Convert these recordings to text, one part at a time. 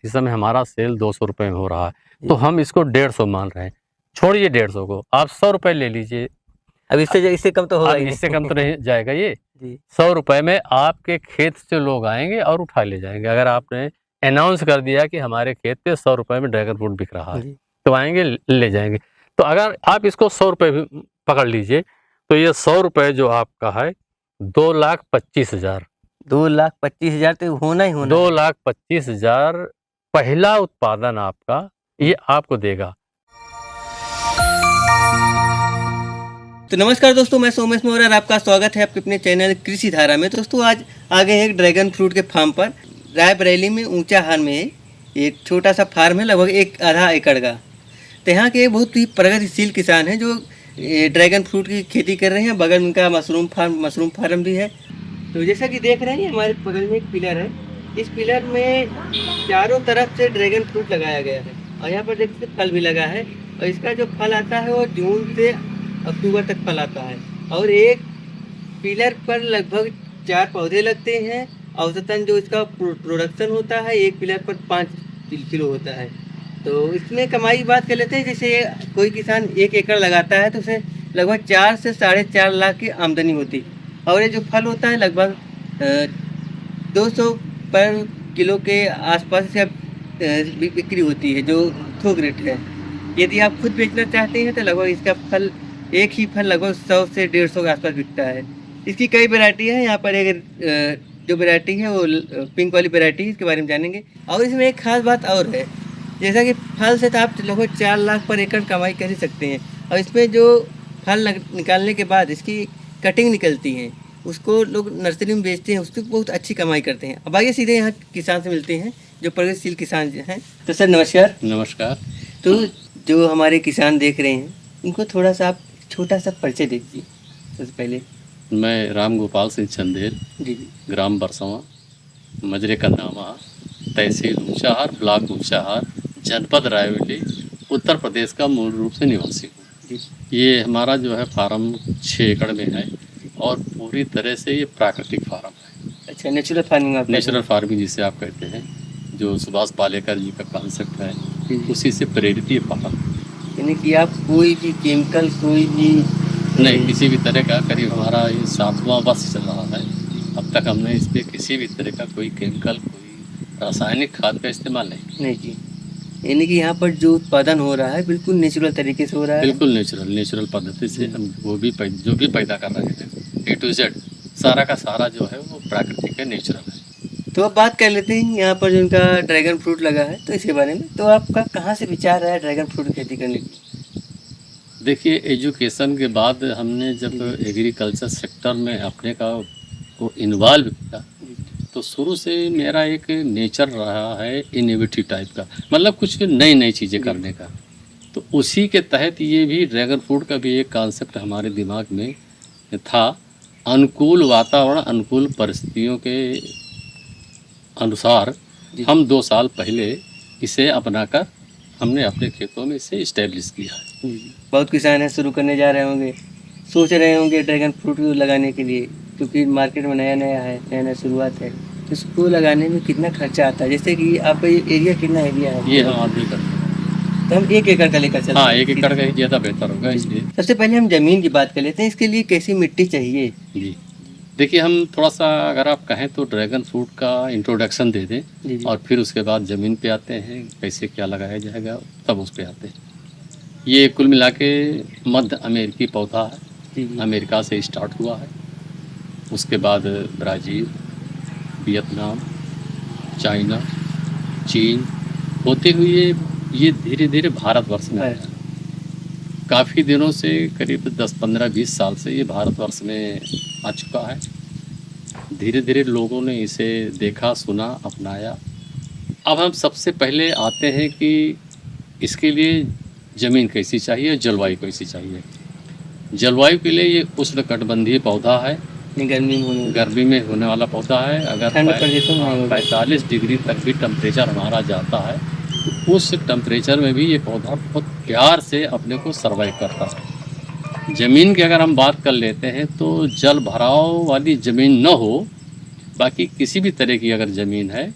इस समय हमारा सेल 200 रुपये में हो रहा है, तो हम इसको 150 मान रहे हैं। छोड़िए 150 को, आप 100 रुपये ले लीजिए। अब इससे कम तो होगा ही नहीं। इससे कम तो नहीं जाएगा ये। जी 100 रुपये में आपके खेत से लोग आएंगे और उठा ले जाएंगे। अगर आपने अनाउंस कर दिया कि हमारे खेत पे 100 रुपये में ड्रैगन फ्रूट बिक रहा है, जी तो आएंगे ले जाएंगे। तो अगर आप इसको 100 रुपये भी पकड़ लीजिए, तो ये 100 रुपये जो आपका है 2,25,000। 2,25,000 तो होना ही होना है। 2,25,000 पहला उत्पादन आपका ये आपको देगा। तो नमस्कार दोस्तों, मैं सोमेश मौर्य और आपका स्वागत है आपके अपने चैनल कृषि धारा में। दोस्तों आज आ गए हैं एक ड्रैगन फ्रूट के फार्म पर। रायबरेली में ऊंचाहार में एक छोटा सा फार्म है, लगभग 1.5 एकड़ का। तो यहाँ के बहुत ही प्रगतिशील किसान हैं जो ड्रैगन फ्रूट की खेती कर रहे हैं। बगल में उनका मशरूम फार्म भी है। तो जैसा कि देख रहे हैं, हमारे बगल में एक पिलर है। इस पिलर में चारों तरफ से ड्रैगन फ्रूट लगाया गया है और यहाँ पर देखते फल भी लगा है। और इसका जो फल आता है वो जून से अक्टूबर तक फल आता है और एक पिलर पर लगभग 4 पौधे लगते हैं। औसतन जो इसका प्रोडक्शन होता है एक पिलर पर 5 किलो होता है। तो इसमें कमाई की बात कर लेते हैं। जैसे कोई किसान 1 एकड़ लगाता है तो उसे लगभग 4 से 4.5 लाख की आमदनी होती। और ये जो फल होता है लगभग 200 पर किलो के आसपास से बिक्री होती है, जो थोक रेट है। यदि आप खुद बेचना चाहते हैं तो लगभग इसका फल एक ही फल लगभग 100 से 150 के आसपास बिकता है। इसकी कई वैरायटी है। यहाँ पर एक जो वैरायटी है वो पिंक वाली वैरायटी है, इसके बारे में जानेंगे। और इसमें एक खास बात और है, जैसा कि फल से तो आप लगभग 4 लाख पर एकड़ कमाई कर ही सकते हैं। और इसमें जो फल निकालने के बाद इसकी कटिंग निकलती है, उसको लोग नर्सरी में बेचते हैं, उसकी बहुत अच्छी कमाई करते हैं। अब आइए सीधे यहाँ किसान से मिलते हैं जो प्रगतिशील किसान हैं। तो सर नमस्कार। नमस्कार। तो जो हमारे किसान देख रहे हैं उनको थोड़ा सा आप छोटा सा परिचय दीजिए। सबसे पहले मैं राम गोपाल सिंह चंदेल, जी ग्राम बरसवा, मजरे का नामा, तहसील ऊंचाहार, ब्लॉक ऊंचाहार, जनपद रायबरेली, उत्तर प्रदेश का मूल रूप से निवासी हूँ। ये हमारा जो है फार्म 6 एकड़ में है और पूरी तरह से ये प्राकृतिक फार्म है। अच्छा, नेचुरल फार्मिंग। नेचुरल फार्मिंग जिसे आप कहते हैं, जो सुभाष पालेकर जी का कॉन्सेप्ट है, उसी से प्रेरित ये फार्म। यानी कि आप कोई भी केमिकल कोई भी नहीं, किसी भी तरह का, करीब हमारा ये 7वां वर्ष चल रहा है। अब तक हमने इस पर किसी भी तरह का कोई केमिकल, कोई रासायनिक खाद का इस्तेमाल नहीं की। यानी कि यहाँ पर जो उत्पादन हो रहा है बिल्कुल नेचुरल तरीके से हो रहा है। बिल्कुल नेचुरल पद्धति से हम जो भी पैदा कर रहे हैं, A to Z सारा का सारा जो है वो प्राकृतिक है, नेचुरल है। तो अब बात कर लेते हैं यहाँ पर जो उनका ड्रैगन फ्रूट लगा है, तो इसके बारे में। तो आपका कहाँ से विचार आया ड्रैगन फ्रूट की खेती करने की? देखिए, एजुकेशन के बाद हमने जब एग्रीकल्चर सेक्टर में अपने का को इन्वॉल्व किया, तो शुरू से मेरा एक नेचर रहा है इनोवेटिव टाइप का, मतलब कुछ नई चीज़ें करने का। तो उसी के तहत ये भी ड्रैगन फ्रूट का भी एक कॉन्सेप्ट हमारे दिमाग में था। अनुकूल वातावरण, अनुकूल परिस्थितियों के अनुसार हम 2 साल पहले इसे अपनाकर हमने अपने खेतों में इसे इस्टेब्लिश किया है। बहुत किसान हैं शुरू करने जा रहे होंगे, सोच रहे होंगे ड्रैगन फ्रूट लगाने के लिए, क्योंकि मार्केट में नया शुरुआत है। तो इसको लगाने में कितना खर्चा आता है? जैसे कि आपका एरिया कितना एरिया है? ये हम आदमी करते हैं, तो हम 1 एकड़ का लेकर चलते हैं। हाँ, 1 एकड़ का ही ज़्यादा बेहतर होगा। इसलिए सबसे पहले हम ज़मीन की बात कर लेते हैं। इसके लिए कैसी मिट्टी चाहिए? जी देखिए, हम थोड़ा सा अगर आप कहें तो ड्रैगन फ्रूट का इंट्रोडक्शन दे दें और फिर उसके बाद ज़मीन पे आते हैं, कैसे क्या लगाया जाएगा, तब उस पे आते हैं। ये कुल मिला के मध्य अमेरिकी पौधा है। अमेरिका से स्टार्ट हुआ है, उसके बाद ब्राज़ील, वियतनाम, चाइना, चीन होते हुए ये धीरे धीरे भारतवर्ष में आया। काफ़ी दिनों से, करीब 10, 15, 20 साल से ये भारतवर्ष में आ चुका है। धीरे धीरे लोगों ने इसे देखा, सुना, अपनाया। अब हम सबसे पहले आते हैं कि इसके लिए ज़मीन कैसी चाहिए, जलवायु कैसी चाहिए। जलवायु के लिए ये उष्णकटिबंधीय पौधा है, गर्मी में होने वाला पौधा है। अगर 45 डिग्री तक भी टेम्परेचर हमारा जाता है, तो उस टेम्परेचर में भी ये पौधा बहुत प्यार से अपने को सर्वाइव करता है। ज़मीन की अगर हम बात कर लेते हैं तो जल भराव वाली ज़मीन न हो, बाकी किसी भी तरह की अगर ज़मीन है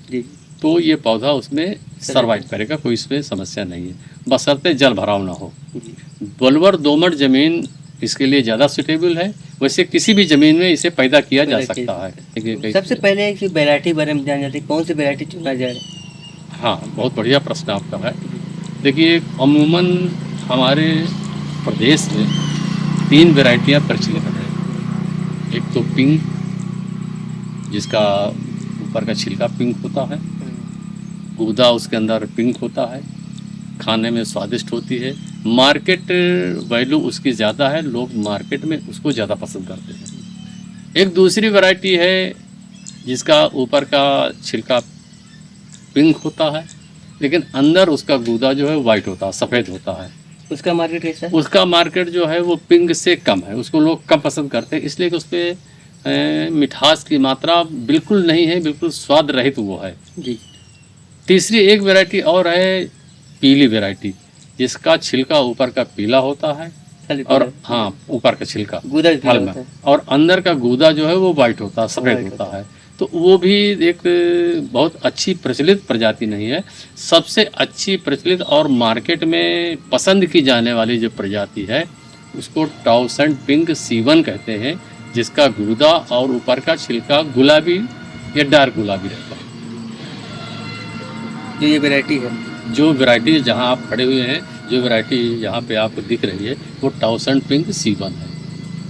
तो ये पौधा उसमें सर्वाइव करेगा, कोई इसमें समस्या नहीं है, बशर्ते जल भराव ना हो। जी। बलुवर दोमट जमीन इसके लिए ज़्यादा सुटेबल है, वैसे किसी भी ज़मीन में इसे पैदा किया जा पैदा किया सकता है। तो सबसे पहले इसी वैरायटी बारे में जान जाते हैं, कौन सी वैरायटी चुना जाए? हाँ, बहुत बढ़िया प्रश्न आपका है। देखिए, अमूमन हमारे प्रदेश में 3 वैरायटियाँ प्रचलित हैं। एक तो पिंक, जिसका ऊपर का छिलका पिंक होता है, गूदा उसके अंदर पिंक होता है, खाने में स्वादिष्ट होती है, मार्केट वैल्यू उसकी ज़्यादा है, लोग मार्केट में उसको ज़्यादा पसंद करते हैं। एक दूसरी वैरायटी है जिसका ऊपर का छिलका पिंक होता है, लेकिन अंदर उसका गूदा जो है वाइट होता है, सफ़ेद होता है। उसका मार्केट कैसा है? उसका मार्केट जो है वो पिंक से कम है, उसको लोग कम पसंद करते हैं, इसलिए कि उस पर मिठास की मात्रा बिल्कुल नहीं है, बिल्कुल स्वाद रहित वो है। जी। तीसरी एक वैरायटी और है, पीली वैरायटी, जिसका छिलका ऊपर का पीला होता है खाली और पीला। हाँ, ऊपर का छिलका गूदा भी पीला फल में, होता है। और अंदर का गूदा जो है वो वाइट होता है, सफ़ेद वाइट होता है। तो वो भी एक बहुत अच्छी प्रचलित प्रजाति नहीं है। सबसे अच्छी प्रचलित और मार्केट में पसंद की जाने वाली जो प्रजाति है उसको टाउसेंड पिंक C1 कहते हैं, जिसका गूदा और ऊपर का छिलका गुलाबी या डार्क गुलाबी रहता है। जो ये वैरायटी है, जो वैरायटी जहाँ आप खड़े हुए हैं, जो वैरायटी यहाँ पे आपको दिख रही है वो टाउसेंड पिंक C1 है,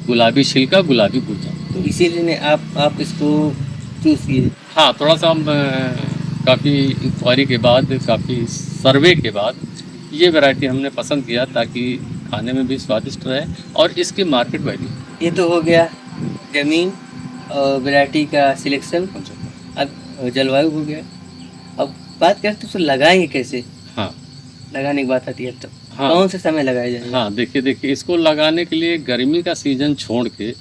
गुलाबी छिलका गुलाबी गूदा। तो इसीलिए आप इसको चूज किए? हाँ, थोड़ा सा हम काफ़ी इंक्वायरी के बाद, काफ़ी सर्वे के बाद ये वैरायटी हमने पसंद किया, ताकि खाने में भी स्वादिष्ट रहे और इसकी मार्केट वैल्यू। ये तो हो गया जमीन और वैरायटी का सिलेक्शन। अब जलवायु हो गया, अब बात करते हैं उसको लगाएंगे कैसे? हाँ लगाने की बात आती है तब हाँ कौन से समय लगाया जाएगा? हाँ, देखिए इसको लगाने के लिए गर्मी का सीज़न छोड़ के,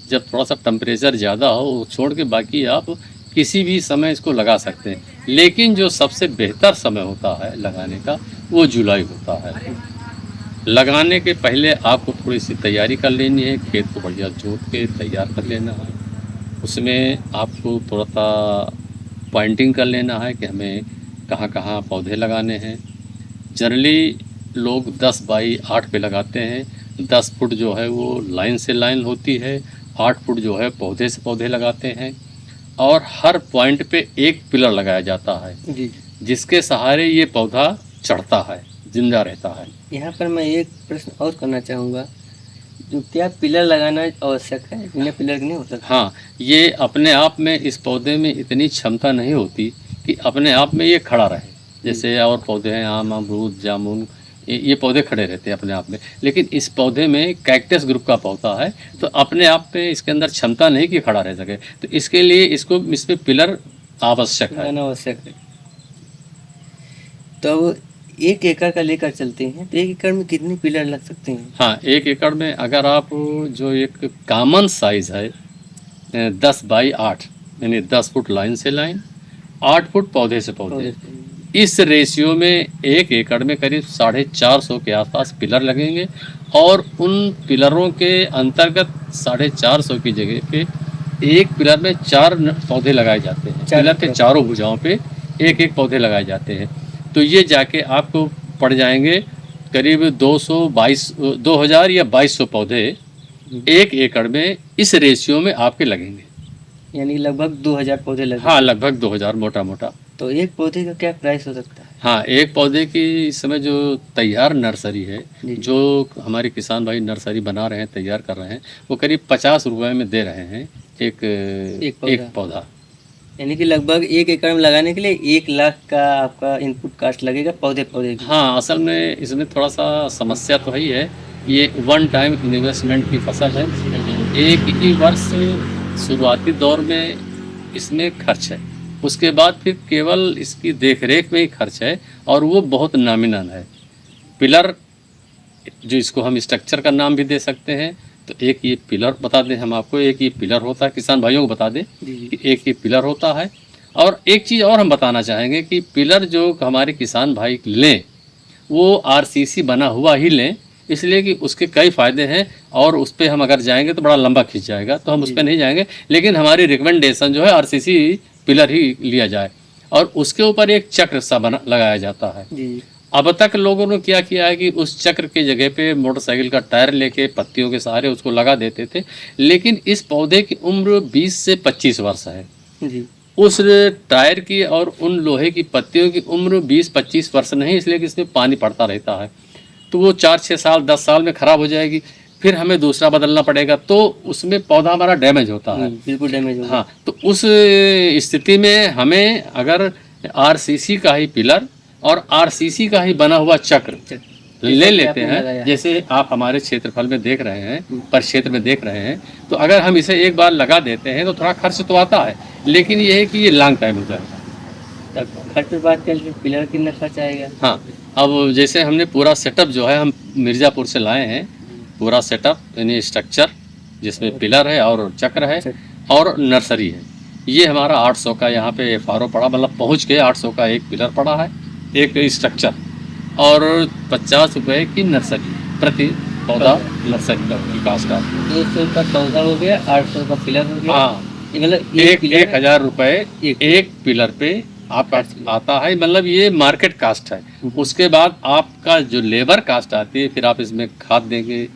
जब थोड़ा सा टेम्परेचर ज़्यादा हो वो छोड़ के, बाकी आप किसी भी समय इसको लगा सकते हैं। लेकिन जो सबसे बेहतर समय होता है लगाने का वो जुलाई होता है। लगाने के पहले आपको थोड़ी सी तैयारी कर लेनी है, खेत को बढ़िया जोत के तैयार कर लेना है, उसमें आपको थोड़ा सा पॉइंटिंग कर लेना है कि हमें कहाँ कहाँ पौधे लगाने हैं। जनरली लोग 10 बाई 8 पे लगाते हैं। 10 फुट जो है वो लाइन से लाइन होती है, 8 फुट जो है पौधे से पौधे लगाते हैं, और हर पॉइंट पे एक पिलर लगाया जाता है जी। जिसके सहारे ये पौधा चढ़ता है, जिंदा रहता है। यहाँ पर मैं एक प्रश्न और करना चाहूँगा, जो क्या पिलर लगाना आवश्यक है, बिना पिलर के नहीं हो सकता? हाँ, ये अपने आप में इस पौधे में इतनी क्षमता नहीं होती कि अपने आप में ये खड़ा रहे। जैसे और पौधे हैं, आम, अमरूद, जामुन, ये पौधे खड़े रहते हैं अपने आप में, लेकिन इस पौधे में कैक्टस ग्रुप का पौधा है, तो अपने आप में इसके अंदर क्षमता नहीं कि खड़ा रह सके, तो इसके लिए इसको इस पे पिलर आवश्यक है। लगाना आवश्यक है। तो 1 एकड़ का लेकर चलते हैं, तो 1 एकड़ में कितने पिलर लग सकते हैं? हाँ, 1 एकड़ में अगर आप जो एक कॉमन साइज़ है 10 बाई 8, यानी 10 फुट लाइन से लाइन, 8 फुट पौधे से पौधे, इस रेशियो में 1 एकड़ में करीब 450 के आसपास पिलर लगेंगे, और उन पिलरों के अंतर्गत 450 की जगह पे एक पिलर में 4 पौधे लगाए जाते हैं। पिलर के चारों भुजाओं पे एक एक पौधे लगाए जाते हैं। तो ये जाके आपको पड़ जाएंगे करीब 2000 या 2200 पौधे 1 एकड़ में, इस रेशियो में आपके लगेंगे। यानी लगभग 2000 पौधे लगे। हाँ, लगभग 2000 मोटा मोटा। तो एक पौधे का क्या प्राइस हो सकता है? हाँ, एक पौधे की इस समय जो तैयार नर्सरी है, जो हमारे किसान भाई नर्सरी बना रहे हैं, तैयार कर रहे हैं, वो करीब 50 रुपये में दे रहे हैं एक पौधा। यानी कि लगभग 1 एकड़ में लगाने के लिए 1 लाख का आपका इनपुट कास्ट लगेगा पौधे की। हाँ, असल में इसमें थोड़ा सा समस्या तो ही है, ये वन टाइम इन्वेस्टमेंट की फसल है। एक ही वर्ष शुरुआती दौर में इसमें खर्च है, उसके बाद फिर केवल इसकी देखरेख में ही खर्च है, और वो बहुत नामिनल है। पिलर, जो इसको हम स्ट्रक्चर का नाम भी दे सकते हैं, तो एक ये पिलर बता दें हम आपको, एक ये पिलर होता है, किसान भाइयों को बता दें कि एक ये पिलर होता है। और एक चीज़ और हम बताना चाहेंगे कि पिलर जो हमारे किसान भाई लें वो RCC बना हुआ ही लें, इसलिए कि उसके कई फ़ायदे हैं, और उस पर हम अगर जाएंगे तो बड़ा लंबा खींच जाएगा, तो हम उस पर नहीं जाएंगे। लेकिन हमारी रिकमेंडेशन जो है RCC पिलर ही लिया जाए। और उसके ऊपर एक चक्र सा बना लगाया जाता है। जी अब तक लोगों ने क्या किया है कि उस चक्र के जगह पे मोटरसाइकिल का टायर लेके पत्तियों के सहारे उसको लगा देते थे, लेकिन इस पौधे की उम्र 20 से 25 वर्ष है। जी उस टायर की और उन लोहे की पत्तियों की उम्र 20-25 वर्ष नहीं, इसलिए कि इसमें पानी पड़ता रहता है, तो वो 4-6 साल 10 साल में ख़राब हो जाएगी, फिर हमें दूसरा बदलना पड़ेगा, तो उसमें पौधा हमारा डैमेज होता है। बिल्कुल डैमेज होगा। हाँ, तो उस स्थिति में हमें अगर आरसीसी का ही पिलर और आरसीसी का ही बना हुआ चक्र ले लेते हैं, जैसे आप हमारे क्षेत्रफल में देख रहे हैं, परिक्षेत्र में देख रहे हैं, तो अगर हम इसे एक बार लगा देते हैं तो थोड़ा खर्च तो आता है, लेकिन ये है कि ये लॉन्ग टाइम हो जाएगा। तब खर्च की बात करें, पिलर कितना खर्च आएगा? हाँ, अब जैसे हमने पूरा सेटअप जो है हम मिर्ज़ापुर से लाए हैं, पूरा सेटअप यानी स्ट्रक्चर जिसमें पिलर है और चक्र है और नर्सरी है, ये हमारा 800 का यहाँ पे FRO पड़ा, मतलब पहुँच के 800 का एक पिलर पड़ा है, एक स्ट्रक्चर, और 50 रुपये की नर्सरी प्रति पौधा नर्सरी की कास्ट है। 200 का पौधा हो गया, 800 का पिलर हो गया। हाँ, मतलब 1000 रुपये एक पिलर पे आपका आता है, मतलब ये मार्केट कास्ट है। उसके बाद आपका जो लेबर कास्ट आती है, फिर आप इसमें खाद देंगे,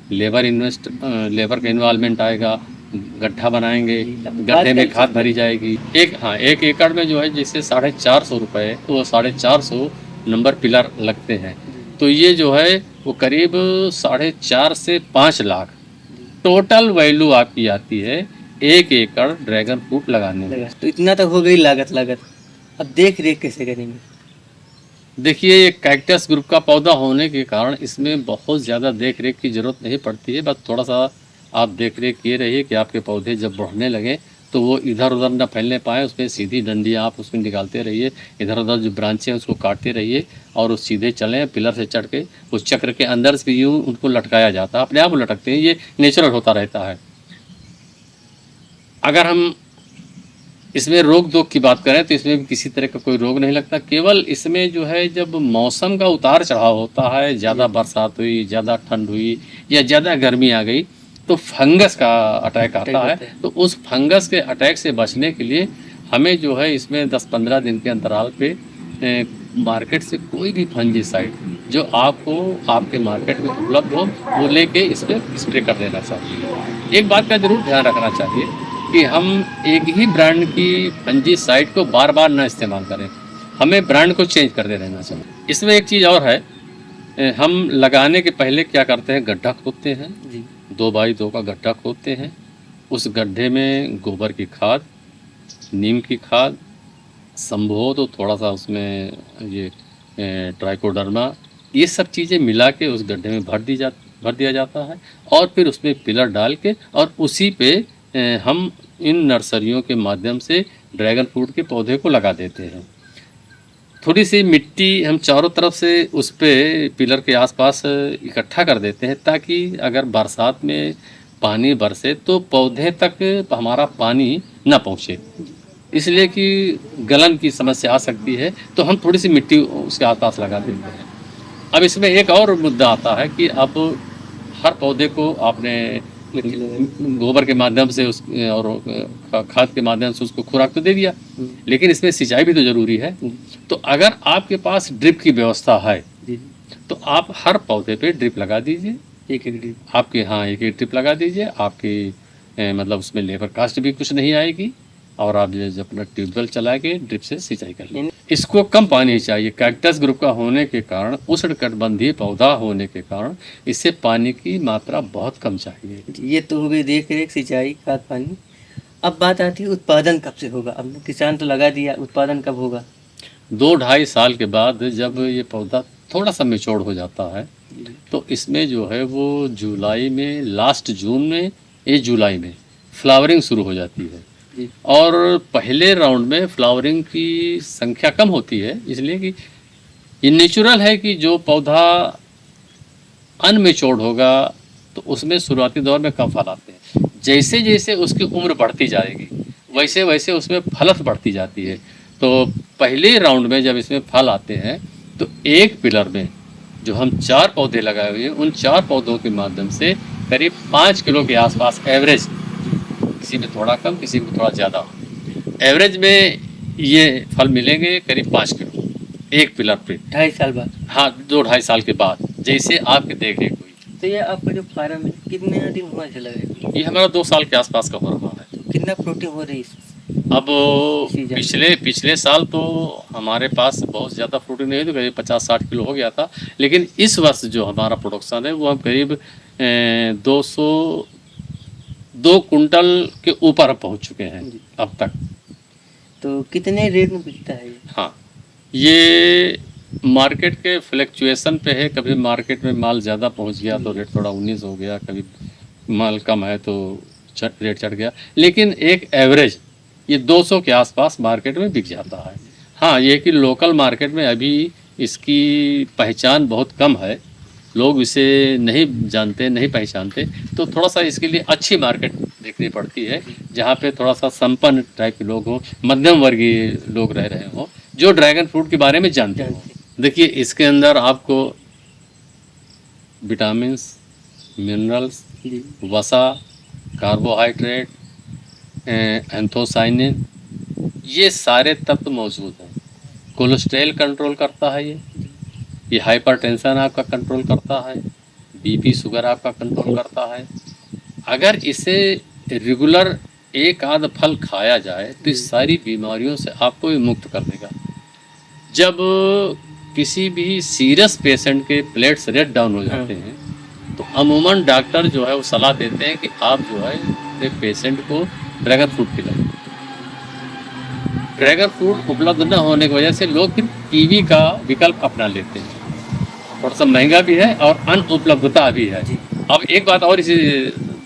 लेबर का इन्वॉल्वमेंट आएगा, गड्ढा बनाएंगे, गड्ढे में खाद भरी जाएगी। एक एकड़ में जो है जैसे 450 रुपये, तो वो 450 नंबर पिलर लगते हैं, तो ये जो है वो करीब 4.5 से 5 लाख टोटल वैल्यू आपकी आती है 1 एकड़ ड्रैगन फ्रूट लगाने में। तो इतना तक हो गई लागत। अब देख रेख कैसे करेंगे? देखिए, ये कैक्टस ग्रुप का पौधा होने के कारण इसमें बहुत ज़्यादा देख रेख की ज़रूरत नहीं पड़ती है, बस थोड़ा सा आप देख रेख किए रहिए कि आपके पौधे जब बढ़ने लगें तो वो इधर उधर ना फैलने पाए, उसमें सीधी डंडियाँ आप उसमें निकालते रहिए, इधर उधर जो ब्रांचें हैं उसको काटते रहिए, और उस सीधे चलें पिलर से चढ़ के उस चक्र के अंदर से यूँ उनको लटकाया जाता है, अपने आप लटकते हैं, ये नेचुरल होता रहता है। अगर हम इसमें रोग दोग की बात करें तो इसमें भी किसी तरह का कोई रोग नहीं लगता, केवल इसमें जो है जब मौसम का उतार चढ़ाव होता है, ज़्यादा बरसात हुई, ज़्यादा ठंड हुई या ज़्यादा गर्मी आ गई, तो फंगस का अटैक आता है। तो उस फंगस के अटैक से बचने के लिए हमें जो है इसमें 10-15 दिन के अंतराल पे मार्केट से कोई भी फंजीसाइड जो आपको आपके मार्केट में उपलब्ध हो वो लेके इस पर स्प्रे कर देना चाहिए। एक बात का ज़रूर ध्यान रखना चाहिए कि हम एक ही ब्रांड की फंजीसाइड को बार बार ना इस्तेमाल करें, हमें ब्रांड को चेंज करते रहना चाहिए। इसमें एक चीज़ और है, हम लगाने के पहले क्या करते हैं, गड्ढा खोदते हैं जी, 2x2 का गड्ढा खोदते हैं, उस गड्ढे में गोबर की खाद, नीम की खाद, संभव तो थोड़ा सा उसमें ये ट्राइकोडर्मा, ये सब चीज़ें मिला के उस गड्ढे में भर दिया जाता है, और फिर उसमें पिलर डाल के और उसी पे हम इन नर्सरियों के माध्यम से ड्रैगन फ्रूट के पौधे को लगा देते हैं। थोड़ी सी मिट्टी हम चारों तरफ से उस पे पिलर के आसपास इकट्ठा कर देते हैं, ताकि अगर बरसात में पानी बरसे तो पौधे तक हमारा पानी ना पहुँचे, इसलिए कि गलन की समस्या आ सकती है, तो हम थोड़ी सी मिट्टी उसके आसपास लगा देते हैं। अब इसमें एक और मुद्दा आता है कि अब हर पौधे को आपने गोबर के माध्यम से उस और खाद के माध्यम से उसको खुराक तो दे दिया, लेकिन इसमें सिंचाई भी तो ज़रूरी है। तो अगर आपके पास ड्रिप की व्यवस्था है तो आप हर पौधे पे ड्रिप लगा दीजिए, एक ड्रिप आपके, हाँ, एक ड्रिप लगा दीजिए, आपकी मतलब उसमें लेबर कास्ट भी कुछ नहीं आएगी, और आप जो अपना ट्यूबवेल चला के ड्रिप से सिंचाई कर लें। इसको कम पानी चाहिए, कैक्टस ग्रुप का होने के कारण, उष्णकटिबंधीय पौधा होने के कारण इससे पानी की मात्रा बहुत कम चाहिए। ये तो हो गई देख रेख, सिंचाई, खाद पानी। अब बात आती है उत्पादन कब से होगा? अब किसान तो लगा दिया, उत्पादन कब होगा? 2-2.5 साल के बाद जब ये पौधा थोड़ा सा मैच्योर हो जाता है तो इसमें जो है वो जुलाई में, लास्ट जून में या जुलाई में फ्लावरिंग शुरू हो जाती है, और पहले राउंड में फ्लावरिंग की संख्या कम होती है, इसलिए कि ये नेचुरल है कि जो पौधा अनमेच्योर्ड होगा तो उसमें शुरुआती दौर में कम फल आते हैं, जैसे जैसे उसकी उम्र बढ़ती जाएगी वैसे वैसे उसमें फलत बढ़ती जाती है। तो पहले राउंड में जब इसमें फल आते हैं तो एक पिलर में जो हम 4 पौधे लगाए हुए हैं, उन 4 पौधों के माध्यम से करीब 5 किलो के आसपास एवरेज, किसी में थोड़ा कम किसी में थोड़ा ज़्यादा, एवरेज में ये फल मिलेंगे करीब 5 किलो एक पिलर पे। 2.5 साल बाद? हाँ, 2-2.5 साल के बाद जैसे आपके देख रेख हुई। तो ये आपका जो फार्म है कितने दिन हुआ चला गया? ये हमारा 2 साल के आसपास का हो रहा है। तो कितना प्रोटीन हो रही है? अब पिछले साल तो हमारे पास बहुत ज़्यादा फ्रूटिंग नहीं हुई, तो करीब 50-60 किलो हो गया था। लेकिन इस वर्ष जो हमारा प्रोडक्शन है वो हम करीब 202 कुंटल के ऊपर पहुंच चुके हैं अब तक। तो कितने रेट में बिकता है ये? हाँ, ये मार्केट के फ्लक्चुएशन पे है। कभी मार्केट में माल ज़्यादा पहुंच गया तो रेट थोड़ा 19 हो गया, कभी माल कम है तो रेट चढ़ गया। लेकिन एक एवरेज ये 200 के आसपास मार्केट में बिक जाता है। हाँ, ये कि लोकल मार्केट में अभी इसकी पहचान बहुत कम है, लोग इसे नहीं जानते, नहीं पहचानते, तो थोड़ा सा इसके लिए अच्छी मार्केट देखनी पड़ती है, जहाँ पे थोड़ा सा संपन्न टाइप के लोग हों, मध्यम वर्गीय लोग रह रहे हों, जो ड्रैगन फ्रूट के बारे में जानते हों। देखिए, इसके अंदर आपको विटामिन्स, मिनरल्स, वसा, कार्बोहाइड्रेट, एंथोसाइनिन, ये सारे तत्व मौजूद हैं। कोलेस्ट्रॉल कंट्रोल करता है ये हाइपरटेंशन आपका कंट्रोल करता है, बीपी शुगर आपका कंट्रोल करता है। अगर इसे रेगुलर एक आध फल खाया जाए तो इस सारी बीमारियों से आपको ये मुक्त कर देगा। जब किसी भी सीरियस पेशेंट के प्लेट्स रेट डाउन हो जाते हैं तो अमूमन डॉक्टर जो है वो सलाह देते हैं कि आप जो है एक पेशेंट को ड्रैगन फ्रूट खिलाएं। ड्रैगन फ्रूट उपलब्ध न होने की वजह से लोग फिर कीवी का विकल्प अपना लेते हैं। थोड़ा सा महंगा भी है और अनुपलब्धता भी है। अब एक बात और इसी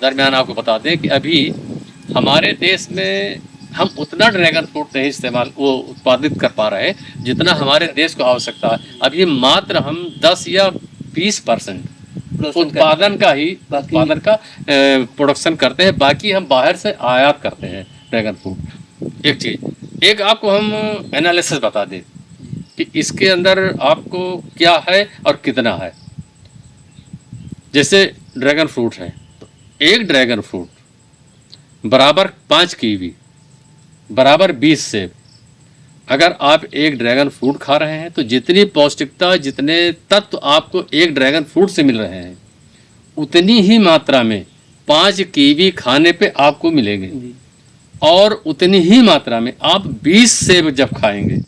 दरमियान आपको बता दें कि अभी हमारे देश में हम उतना ड्रैगन फ्रूट नहीं उत्पादित कर पा रहे हैं जितना हमारे देश को आवश्यकता है। अब ये मात्र हम 10 या 20% उत्पादन का प्रोडक्शन करते हैं, बाकी हम बाहर से आयात करते हैं ड्रैगन फ्रूट। एक चीज़ एक आपको हम एनालिसिस बता दें कि इसके अंदर आपको क्या है और कितना है। जैसे ड्रैगन फ्रूट है तो एक ड्रैगन फ्रूट बराबर 5 कीवी बराबर 20 सेब। अगर आप एक ड्रैगन फ्रूट खा रहे हैं तो जितनी पौष्टिकता, जितने तत्व आपको एक ड्रैगन फ्रूट से मिल रहे हैं उतनी ही मात्रा में 5 कीवी खाने पे आपको मिलेंगे, और उतनी ही मात्रा में आप 20 सेब जब खाएंगे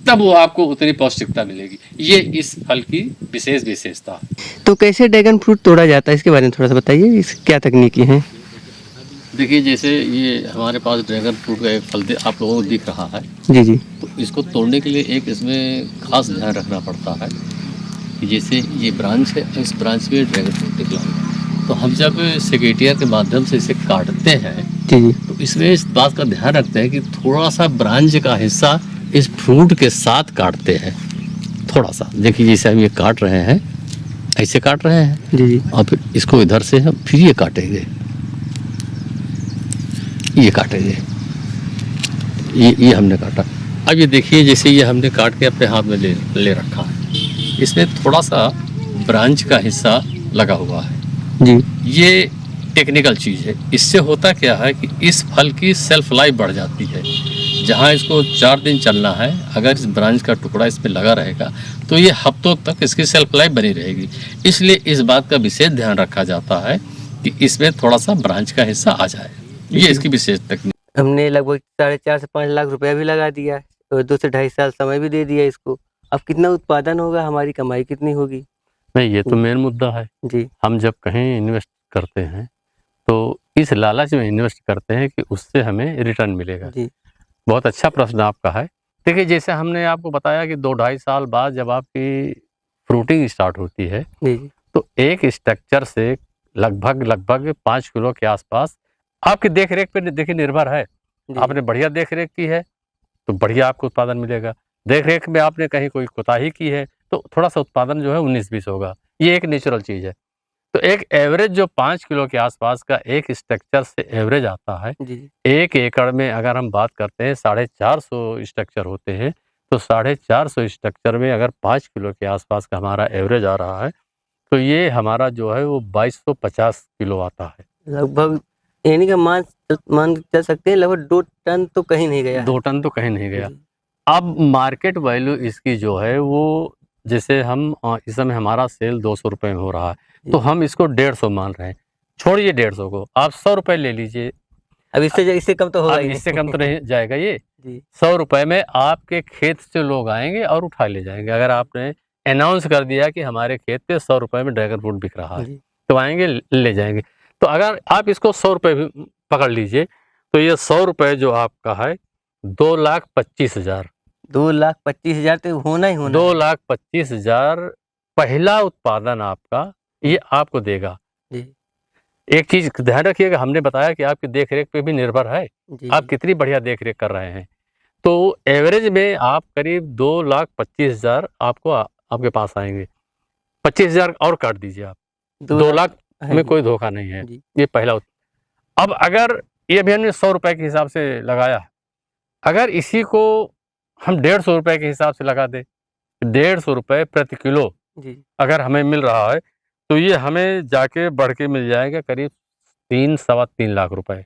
तब वो आपको उतनी पौष्टिकता मिलेगी। ये इस फल की विशेषता है। तो कैसे ड्रैगन फ्रूट तोड़ा जाता है, इसके बारे में थोड़ा सा बताइए, इस क्या तकनीकी है? देखिए, जैसे ये हमारे पास ड्रैगन फ्रूट का एक फल आप लोगों को दिख रहा है। जी। तो इसको तोड़ने के लिए एक इसमें खास ध्यान रखना पड़ता है कि जैसे ये ब्रांच है, इस ब्रांच में ड्रैगन फ्रूट निकला है, तो हम जब सेकेटिया के माध्यम से इसे काटते हैं जी तो इसमें इस बात का ध्यान रखते हैं कि थोड़ा सा ब्रांच का हिस्सा इस फ्रूट के साथ काटते हैं। थोड़ा सा देखिए, जैसे हम ये काट रहे हैं, ऐसे काट रहे हैं जी, और फिर इसको इधर से हम फिर ये काटेंगे, ये काटेंगे, ये हमने काटा। अब ये देखिए, जैसे ये हमने काट के अपने हाथ में ले रखा है, इसमें थोड़ा सा ब्रांच का हिस्सा लगा हुआ है जी। ये टेक्निकल चीज़ है। इससे होता क्या है कि इस फल की सेल्फ लाइफ बढ़ जाती है। जहाँ इसको 4 दिन चलना है, अगर इस ब्रांच का टुकड़ा इसमें लगा रहेगा तो ये हफ्तों तक इसकी सेल्फ लाइफ बनी रहेगी। इसलिए इस बात का विशेष ध्यान रखा जाता है कि इसमें थोड़ा सा ब्रांच का हिस्सा आ जाए। ये इसकी विशेष तकनीक। हमने लगभग 4.5 से 5 लाख रुपया भी लगा दिया है और 2 से 2.5 साल समय भी दे दिया इसको। अब कितना उत्पादन होगा, हमारी कमाई कितनी होगी? नहीं, ये तो मेन मुद्दा है जी। हम जब कहीं इन्वेस्ट करते हैं तो इस लालच में इन्वेस्ट करते हैं कि उससे हमें रिटर्न मिलेगा जी। बहुत अच्छा प्रश्न आपका है। देखिए, जैसे हमने आपको बताया कि 2-2.5 साल बाद जब आपकी फ्रूटिंग स्टार्ट होती है जी। तो एक स्ट्रक्चर से लगभग 5 किलो के आसपास आपकी देख रेख पे देखिए निर्भर है। आपने बढ़िया देख रेख की है तो बढ़िया आपको उत्पादन मिलेगा। देख रेख में आपने कहीं कोई कोताही की है तो थोड़ा सा उत्पादन जो है 19-20 होगा। ये एक नेचुरल चीज़ है। तो एक एवरेज जो 5 किलो के आसपास का एक स्ट्रक्चर से एवरेज आता है, 1 एकड़ में अगर हम बात करते हैं 450 स्ट्रक्चर होते हैं, तो 450 स्ट्रक्चर में अगर 5 किलो के आसपास का हमारा एवरेज आ रहा है तो ये हमारा जो है वो 2250 किलो आता है लगभग, यानी कि मान तो मान के चल सकते हैं लगभग 2 टन तो कहीं नहीं गया है। 2 टन तो कहीं नहीं गया। जी, अब मार्केट वैल्यू इसकी जो है वो, जैसे हम इस समय हमारा सेल 200 रुपये में हो रहा है, तो हम इसको 150 मान रहे हैं। छोड़िए 150 को, आप 100 रुपये ले लीजिए। अब इससे कम तो होगा अब ही इससे नहीं। कम तो नहीं जाएगा ये। जी, 100 रुपये में आपके खेत से लोग आएंगे और उठा ले जाएंगे। अगर आपने अनाउंस कर दिया कि हमारे खेत पे 100 रुपये में ड्रैगन फ्रूट बिक रहा है, जी, तो आएंगे ले जाएंगे। तो अगर आप इसको 100 रुपये भी पकड़ लीजिए, तो ये 100 रुपये जो आपका है 2,25,000। 2,25,000 तो होना ही होना है। 2,25,000 पहला उत्पादन आपका ये आपको देगा। जी, एक चीज ध्यान रखिएगा, हमने बताया कि आपकी देख रेख पे भी निर्भर है, जी, आप कितनी बढ़िया देख रेख कर रहे हैं। तो एवरेज में आप करीब 2,25,000 आपको आपके पास आएंगे। 25,000 और काट दीजिए आप, 2 लाख हाँ में जी, कोई धोखा नहीं है। जी, ये पहला अब अगर ये भी हमने 100 रुपए के हिसाब से लगाया है, अगर इसी को हम 150 रुपए के हिसाब से लगा दें, 150 रुपए प्रति किलो जी, अगर हमें मिल रहा है, तो ये हमें जाके बढ़ के मिल जाएगा करीब 3-3.25 लाख रुपए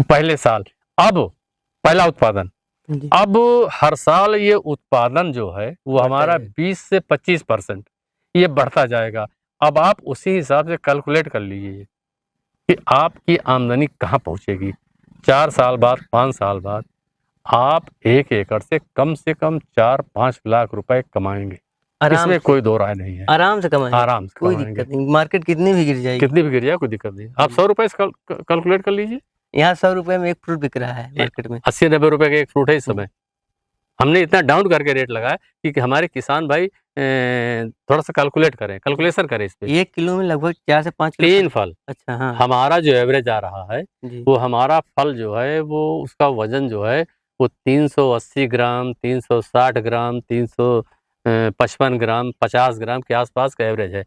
पहले साल। अब पहला उत्पादन, जी, अब हर साल ये उत्पादन जो है वो बढ़ता हमारा जाएगा। 20 से 25% ये बढ़ता जाएगा। अब आप उसी हिसाब से कैलकुलेट कर लीजिए कि आपकी आमदनी कहाँ पहुंचेगी। 4 साल बाद, 5 साल बाद आप 1 एकड़ से कम 4-5 लाख रुपए कमाएंगे। आराम इसमें से, कोई दो राय नहीं है। आराम से कमाएंगे, आराम से कोई कमाएंगे, दिक्कत नहीं। मार्केट कितनी भी गिर जाएगी, कितनी भी गिर जाए कोई दिक्कत नहीं। आप 100 रुपए कैलकुलेट कर लीजिए। यहाँ 100 रुपए में एक फ्रूट बिक रहा है मार्केट में। 80-90 रुपए का एक फ्रूट है इस समय। हमने इतना डाउन करके रेट लगाया कि हमारे किसान भाई थोड़ा सा कैलकुलेट करें, कैलकुलेशन करें इस पे। 1 किलो में लगभग 4 से 5 किलो 3 फल अच्छा, हाँ, हमारा जो एवरेज आ रहा है, जी, वो हमारा फल जो है वो उसका वजन जो है वो 380 ग्राम, 360 ग्राम, 355 ग्राम, 50 ग्राम के आसपास का एवरेज है।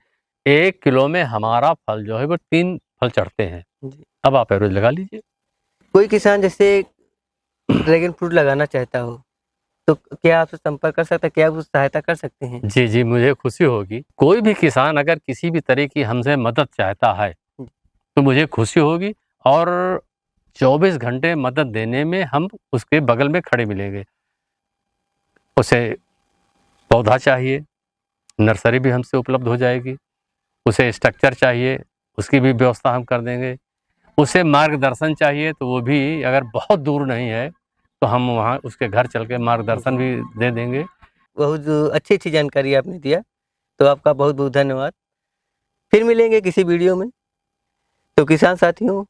1 किलो में हमारा फल जो है वो 3 फल चढ़ते हैं। जी। अब आप एवरेज लगा लीजिए। कोई किसान जैसे ड्रैगन फ्रूट लगाना चाहता हो, तो क्या आपसे संपर्क कर सकता है? क्या आप उसकी सहायता कर सकते हैं? जी, जी, मुझे खुशी होगी। कोई भी किसान अगर किसी भी तरह की हमसे मदद चाहता है, तो मुझे खुशी होगी और 24 घंटे मदद देने में हम उसके बगल में खड़े मिलेंगे। उसे पौधा चाहिए, नर्सरी भी हमसे उपलब्ध हो जाएगी। उसे स्ट्रक्चर चाहिए, उसकी भी व्यवस्था हम कर देंगे। उसे मार्गदर्शन चाहिए, तो वो भी अगर बहुत दूर नहीं है, तो हम वहाँ उसके घर चल के मार्गदर्शन भी दे देंगे। बहुत अच्छी-अच्छी जानकारी आपने दिया, तो आपका बहुत-बहुत धन्यवाद। फिर मिलेंगे किसी वीडियो में। तो किसान साथियों,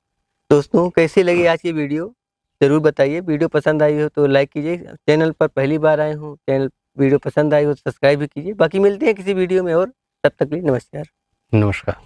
दोस्तों कैसी लगी आज की वीडियो? ज़रूर बताइए। वीडियो पसंद आई हो तो लाइक कीजिए। चैनल पर पहली बार आए हो, चैनल वीडियो पसंद आई हो तो सब्सक्राइब भी कीजिए। बाकी मिलते हैं किसी वीडियो में और तब तक के लिए नमस्कार। नमस्कार।